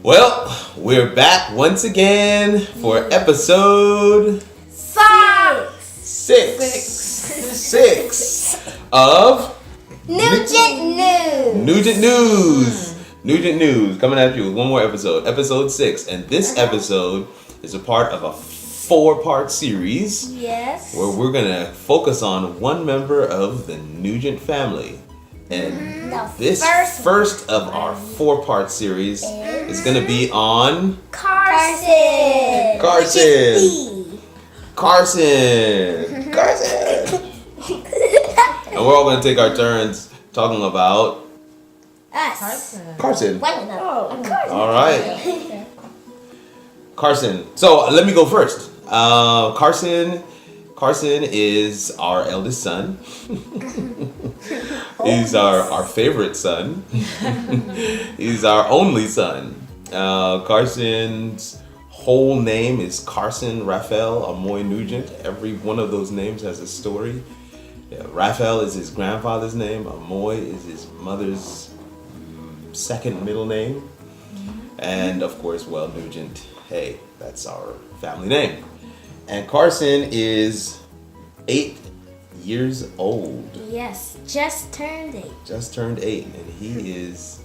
Well, we're back once again for episode 6 of Nugent News. Nugent News coming at you with one more episode 6, and this episode is a part of a 4-part series. Yes. Where we're gonna focus on one member of the Nugent family. And this first of our 4-part series is going to be on Karsyn. And we're all going to take our turns talking about Us. Karsyn. Karsyn. All right. Karsyn. So let me go first. Karsyn is our eldest son. He's our favorite son. He's our only son. Karsyn's whole name is Karsyn Raphael Amoy Nugent. Every one of those names has a story. Yeah, Raphael is his grandfather's name. Amoy is his mother's second middle name. And of course, Nugent. Hey, that's our family name. And Karsyn is 8 years old. Yes, just turned 8. And he is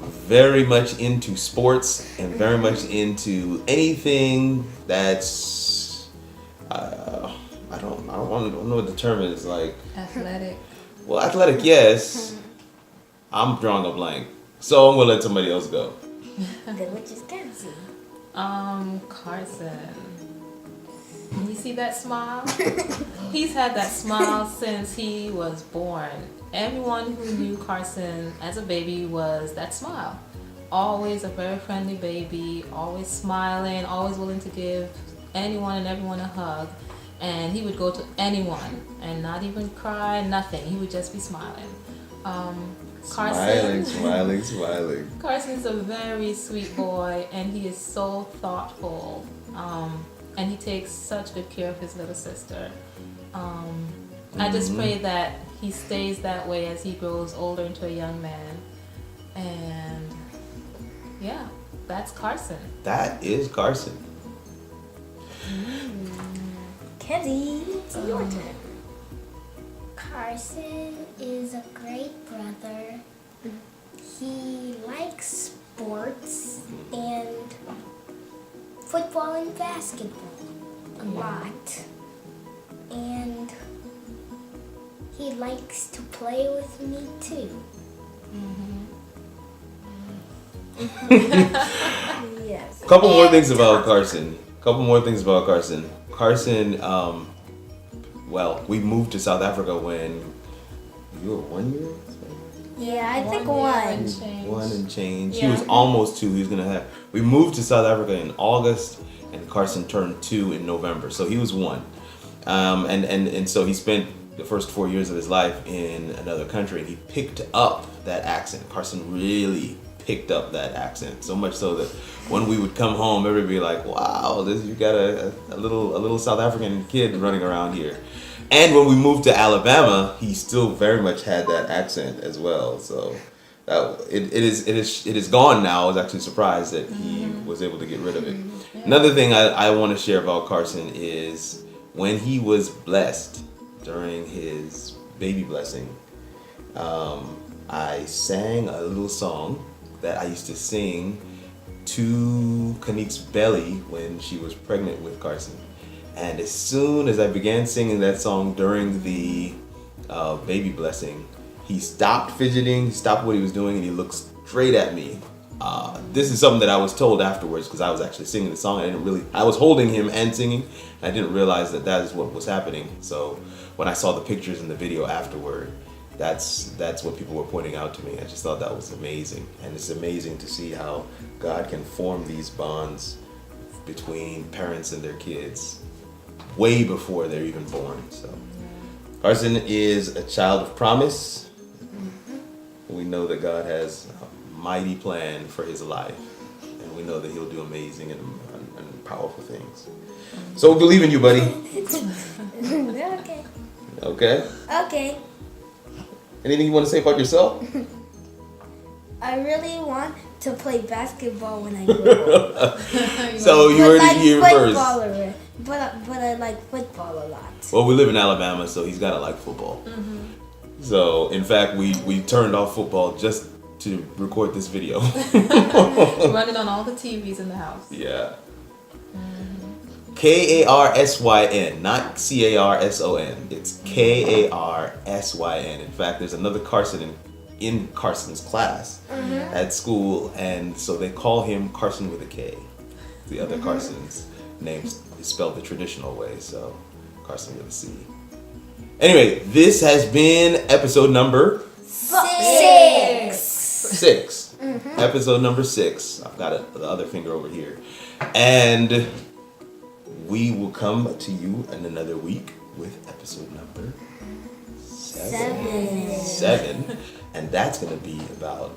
very much into sports and very much into anything that's I don't know what the term is, like athletic. Well, athletic, yes. I'm drawing a blank, so I'm gonna let somebody else go. Good, which is Karsyn. Karsyn. You see that smile? He's had that smile since he was born. Everyone who knew Karsyn as a baby was that smile. Always a very friendly baby, always smiling, always willing to give anyone and everyone a hug. And he would go to anyone and not even cry, nothing. He would just be smiling. Karsyn. Smiling. Karsyn's a very sweet boy, and he is so thoughtful. And he takes such good care of his little sister. I just pray that he stays that way as he grows older into a young man. And yeah, that's Karsyn. That is Karsyn. Kenzie, it's your turn. Karsyn is a great brother. He likes sports and football and basketball a lot. And he likes to play with me too. Yes. Couple more things about Karsyn. Karsyn, we moved to South Africa when you were 1 year? Yeah, I think 1 1. change. 1 and change. Yeah. He was almost 2. We moved to South Africa in August, and Karsyn turned 2 in November. So he was 1. And so he spent the first 4 years of his life in another country, and he picked up that accent. Karsyn really picked up that accent, so much so that when we would come home, everybody would be like, wow, you got a little South African kid running around here. And when we moved to Alabama, he still very much had that accent as well. So it is gone now. I was actually surprised that he was able to get rid of it. Yeah. Another thing I want to share about Karsyn is when he was blessed during his baby blessing, I sang a little song that I used to sing to Kanique's belly when she was pregnant with Karsyn. And as soon as I began singing that song during the baby blessing, he stopped fidgeting, he stopped what he was doing, and he looked straight at me. This is something that I was told afterwards because I was actually singing the song. I was holding him and singing, and I didn't realize that is what was happening. So when I saw the pictures and the video afterward, that's what people were pointing out to me. I just thought that was amazing. And it's amazing to see how God can form these bonds between parents and their kids way before they're even born. So Karsyn is a child of promise. We know that God has a mighty plan for his life, and we know that he'll do amazing and powerful things. So we believe in you, buddy. Okay. Okay? Anything you want to say about yourself? I really want to play basketball when I grow up. So you heard it here first. But I like football a lot. Well, we live in Alabama, so he's gotta like football. So in fact, we turned off football just to record this video. Running on all the TVs in the house. Yeah. Karsyn, not Carson. It's Karsyn. In fact, there's another Karsyn in Karsyn's class at school, and so they call him Karsyn with a K. The other Karsyn's name is spelled the traditional way, so Karsyn with a C. Anyway, this has been episode number 6. Episode number 6. I've got the other finger over here. And we will come to you in another week with episode number 7. And that's going to be about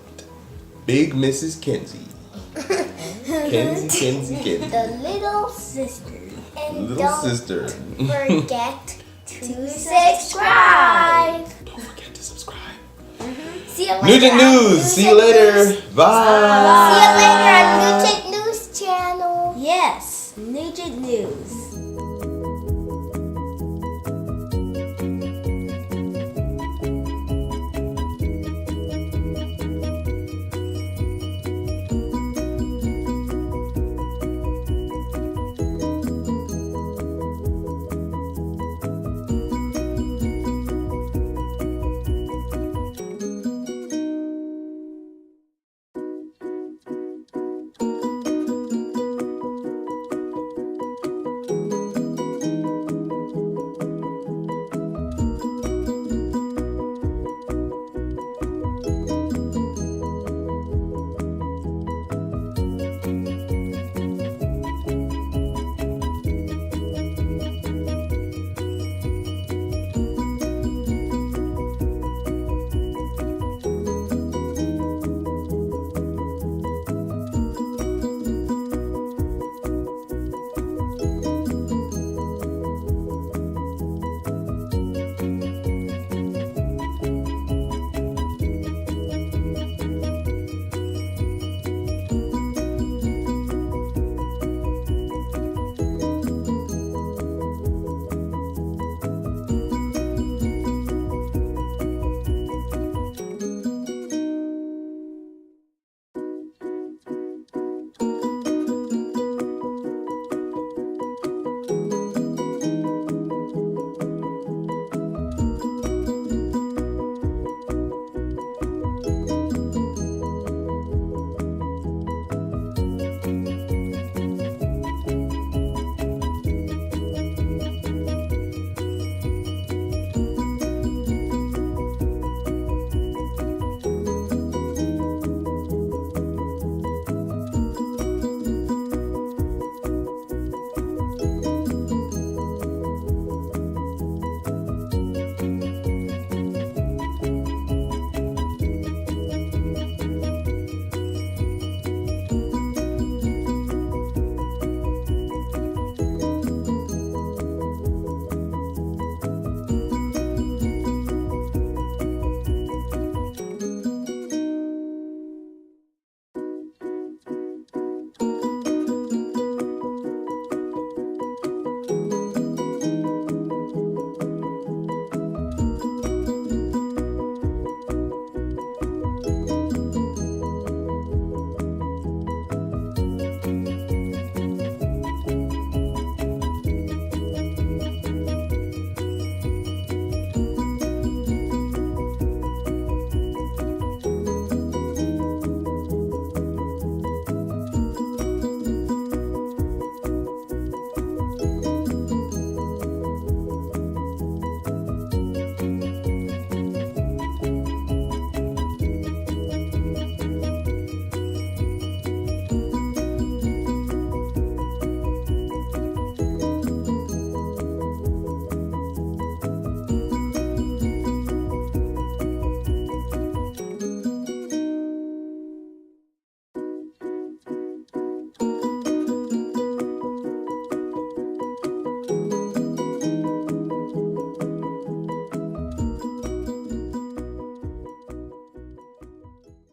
Big Mrs. Kenzie. Kenzie. The little sister. And Little sister. forget to subscribe. Don't forget to subscribe. See you later. Nugent News. See you later. Bye. See you later on Nugent News channel. Yes, Nugent News.